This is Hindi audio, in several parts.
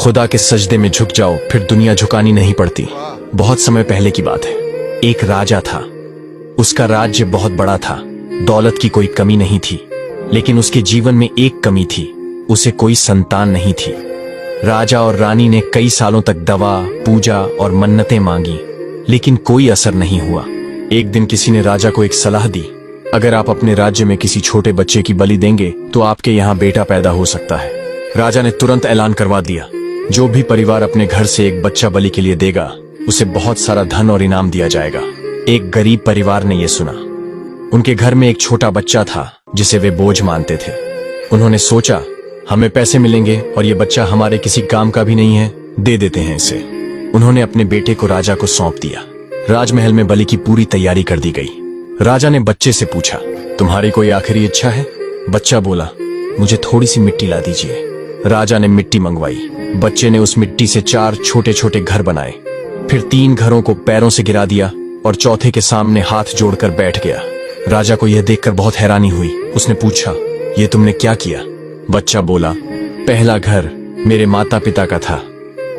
खुदा के सजदे में झुक जाओ, फिर दुनिया झुकानी नहीं पड़ती। बहुत समय पहले की बात है। एक राजा था। उसका राज्य बहुत बड़ा था। दौलत की कोई कमी नहीं थी, लेकिन उसके जीवन में एक कमी थी, उसे कोई संतान नहीं थी। राजा और रानी ने कई सालों तक दवा, पूजा और मन्नतें मांगी, लेकिन कोई असर नहीं हुआ। एक दिन किसी ने राजा को एक सलाह दी, अगर आप अपने राज्य में किसी छोटे बच्चे की बलि देंगे तो आपके यहाँ बेटा पैदा हो सकता है। राजा ने तुरंत ऐलान करवा दिया, जो भी परिवार अपने घर से एक बच्चा बलि के लिए देगा, उसे बहुत सारा धन और इनाम दिया जाएगा। एक गरीब परिवार ने यह सुना। उनके घर में एक छोटा बच्चा था जिसे वे बोझ मानते थे। उन्होंने सोचा, हमें पैसे मिलेंगे और ये बच्चा हमारे किसी काम का भी नहीं है, दे देते हैं इसे। उन्होंने अपने बेटे को राजा को सौंप दिया। राजमहल में बलि की पूरी तैयारी कर दी गई। राजा ने बच्चे से पूछा, तुम्हारी कोई आखिरी इच्छा है? बच्चा बोला, मुझे थोड़ी सी मिट्टी ला दीजिए। राजा ने मिट्टी मंगवाई। बच्चे ने उस मिट्टी से 4 छोटे छोटे घर बनाए, फिर 3 घरों को पैरों से गिरा दिया और चौथे के सामने हाथ जोड़कर बैठ गया। राजा को यह देखकर बहुत हैरानी हुई। उसने पूछा, ये तुमने क्या किया? बच्चा बोला, पहला घर मेरे माता पिता का था,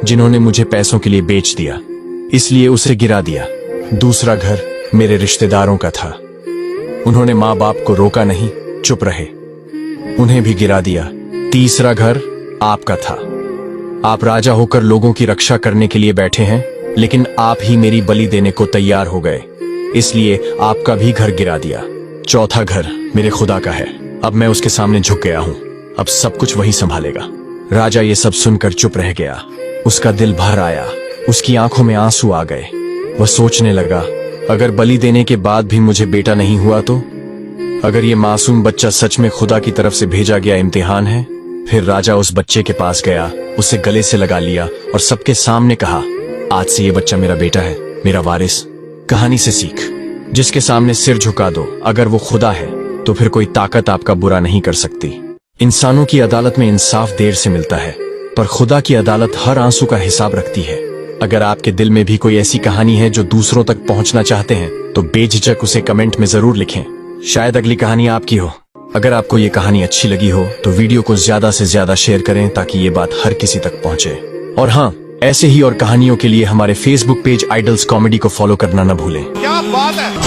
जिन्होंने मुझे पैसों के लिए बेच दिया, इसलिए उसे गिरा दिया। दूसरा घर मेरे रिश्तेदारों का था, उन्होंने माँ बाप को रोका नहीं, चुप रहे, उन्हें भी गिरा दिया। तीसरा घर आपका था। आप राजा होकर लोगों की रक्षा करने के लिए बैठे हैं, लेकिन आप ही मेरी बलि देने को तैयार हो गए, इसलिए आपका भी घर गिरा दिया। चौथा घर मेरे खुदा का है, अब मैं उसके सामने झुक गया हूँ, अब सब कुछ वही संभालेगा। राजा ये सब सुनकर चुप रह गया। उसका दिल भर आया, उसकी आंखों में आंसू आ गए। वह सोचने लगा, अगर बलि देने के बाद भी मुझे बेटा नहीं हुआ तो? अगर ये मासूम बच्चा सच में खुदा की तरफ से भेजा गया इम्तिहान है? फिर राजा उस बच्चे के पास गया, उसे गले से लगा लिया और सबके सामने कहा, आज से ये बच्चा मेरा बेटा है, मेरा वारिस। कहानी से सीख, जिसके सामने सिर झुका दो, अगर वो खुदा है तो फिर कोई ताकत आपका बुरा नहीं कर सकती। इंसानों की अदालत में इंसाफ देर से मिलता है, पर खुदा की अदालत हर आंसू का हिसाब रखती है। अगर आपके दिल में भी कोई ऐसी कहानी है जो दूसरों तक पहुंचना चाहते हैं, तो बेझिझक उसे कमेंट में जरूर लिखें। शायद अगली कहानी आपकी हो। अगर आपको ये कहानी अच्छी लगी हो तो वीडियो को ज्यादा से ज्यादा शेयर करें, ताकि ये बात हर किसी तक पहुंचे। और हाँ, ऐसे ही और कहानियों के लिए हमारे फेसबुक पेज आइडल्स कॉमेडी को फॉलो करना न भूलें। क्या बात है।